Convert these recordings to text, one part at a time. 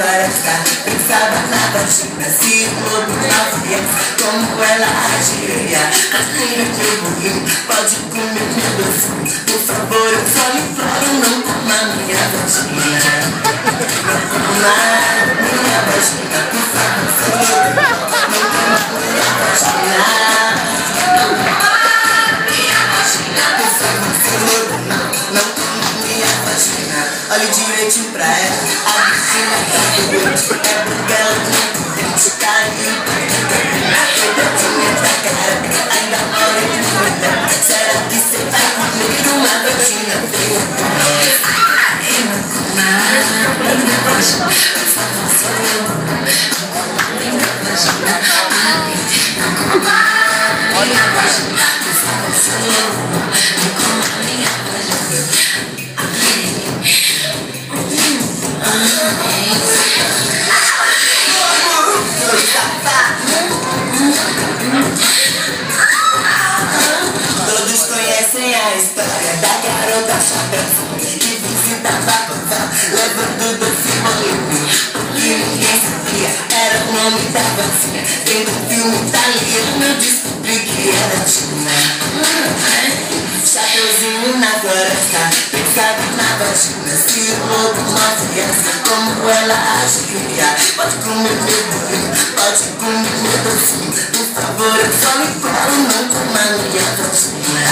floresta, pensava na vagina, se o lobo não viesse, como ela agiria. Assina meu burrinho, pode comer meu docinho, por favor, eu só lhe imploro, não coma minha vagina. Não coma minha vagina, por favor, senhor, não coma minha vagina. Não coma minha vagina, por favor, senhor, não coma minha vagina. Olhe direitinho pra ela, a bichinha tá doente, é porque ela não dente, caiu. A pedacinha da cara, ainda mora em muita. Será que cê vai comer uma vagina feia? Não coma minha vagina, por favor, senhor, não coma minha vagina. Não coma minha vagina, por favor, senhor, não coma minha vagina. Todos conhecem a história da garota chapéu que visitava a vovó, levando doce bolinho. O que ninguém sabia era o nome da vacina. Vendo filme italiano eu descobri que era Tina. Chapeuzinho na floresta, pensava na vagina, se o lobo não viesse, como ela agiria. Pode comer meu bolinho, pode comer meu docinho, por favor, eu só lhe imploro, não coma minha vagina.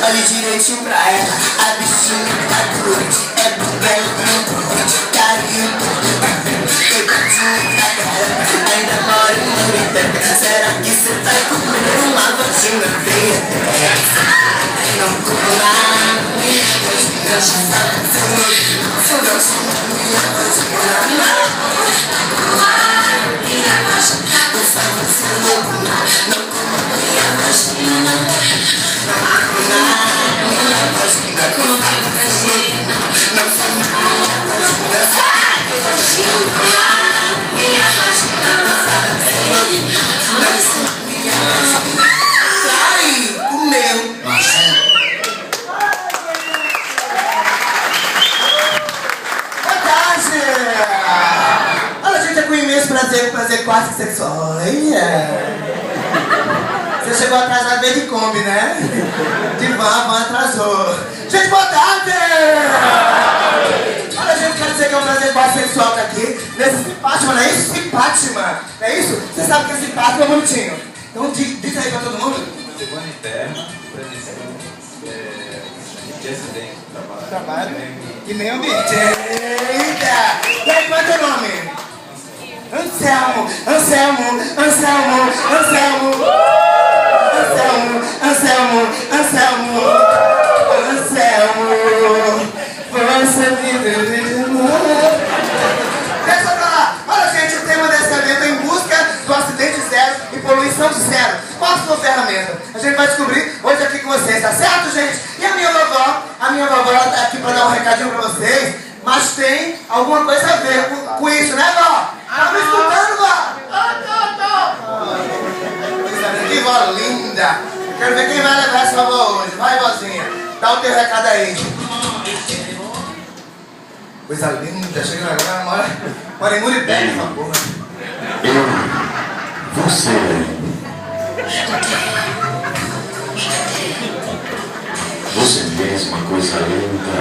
Olhe direitinho pra ela, a bichinha tá doente, é porque ela não pode, caiu. Coitadinha da cara, ainda mora em Morita. Será que cê vai comer uma vagina feia? Não coma minha vagina, não coma minha vagina. Não coma minha vagina, por favor, senhor, não coma minha vagina. Prazer quase sexual. Você chegou atrasado meio de Kombi, né? De van atrasou. Gente, boa tarde! Olha, gente, quero dizer que é um prazer quase sexual estar aqui nesse Simpátima, não é isso? Simpátima, não é isso? Você sabe que é simpático, é bonitinho. Então diz aí pra todo mundo. Segunda interna, previsão de acidente, trabalho e meio ambiente. Eita! E aí, qual é teu nome? Anselmo, Anselmo, Anselmo, Anselmo, Anselmo, Anselmo, Anselmo, Anselmo, você me deu. Deixa pra lá. Olha, gente, o tema desse evento é em busca do acidente zero e poluição zero. Qual a sua ferramenta? A gente vai descobrir hoje aqui com vocês, tá certo, gente? E a minha vovó ela tá aqui pra dar um recadinho pra vocês, mas tem alguma coisa a ver com isso, né, vó? Tá me escutando, vó? Que vó linda! Quero ver quem vai levar essa vovó hoje. Vai, vozinha. Dá o teu recado aí. Coisa linda. Chega agora, mora em Muripé, essa porra. Você. Você mesma, coisa linda.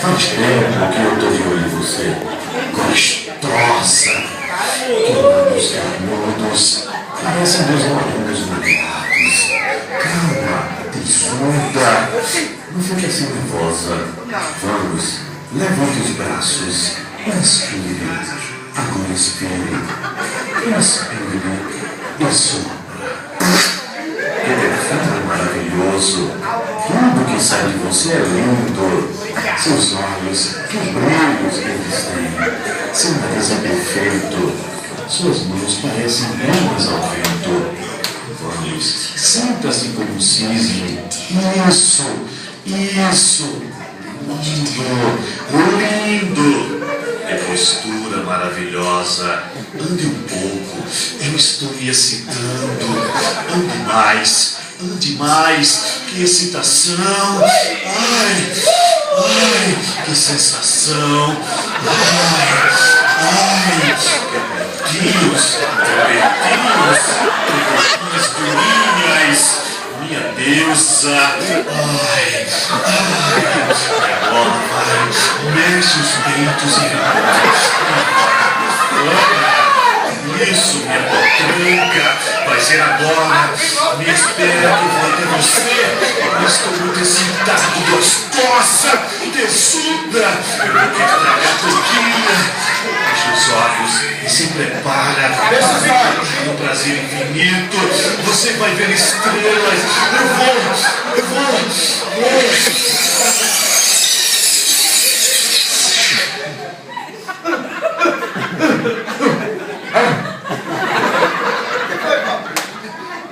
Faz tempo que eu tô de olho em você. Gostosa. Que olhos carnudos. Parecem meus olhos molhados. Calma, tesuda. Não fique assim nervosa. Vamos, levante os braços. Inspire. Agora expire. Inspire. E sopra. Que perfume maravilhoso. Tudo que sai de você é lindo. Seus olhos, que brilhos que eles têm. Seu nariz é perfeito. Suas mãos parecem belas ao vento. Vamos, sinta-se como um cisne. Isso. Lindo. Lindo. Que postura maravilhosa. Ande um pouco. Eu estou me excitando. Ande mais. Que excitação. Ai, que sensação. Ai, Deus, minhas durinhas, minha deusa. Ai, e agora vai, mexe os peitos e isso, minha potranca, vai ser agora. Me espera que eu vou até você. Eu estou muito excitado, gostosa, tesuda. Eu vou te tragar todinha. Fecha os olhos e se prepara. Para um prazer infinito. Você vai ver estrelas. Eu vou.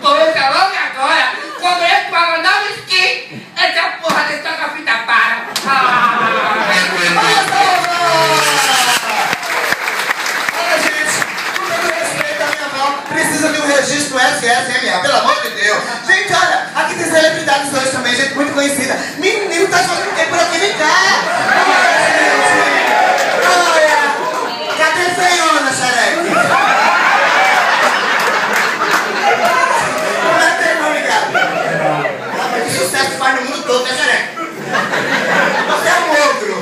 Coisa louca agora, quando eu falo não esquece, essa porra dessa fita para. Olha, gente, com todo respeito à minha avó, precisa de um registro SSMA, pelo amor de Deus. Gente, olha, aqui tem celebridades hoje também, gente muito conhecida. Menino, tá jogando quem por aqui, vem cá. Olha, cadê a feiona, xereque? Faz no mundo todo, né, xereque? Você é um ogro.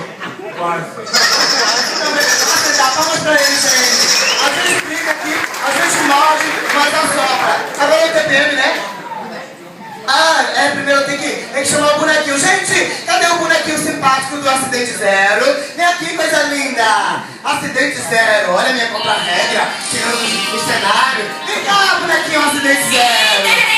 Você dá palmas pra ele, gente. A gente brinca aqui, a gente morre, mas assopra. Agora é o TPM, né? Primeiro eu tenho que chamar o bonequinho. Gente, cadê o bonequinho simpático do Acidente Zero? Vem aqui, coisa linda. Acidente Zero, olha a minha contra-regra. Tirando o cenário. Vem cá, bonequinho Acidente Zero.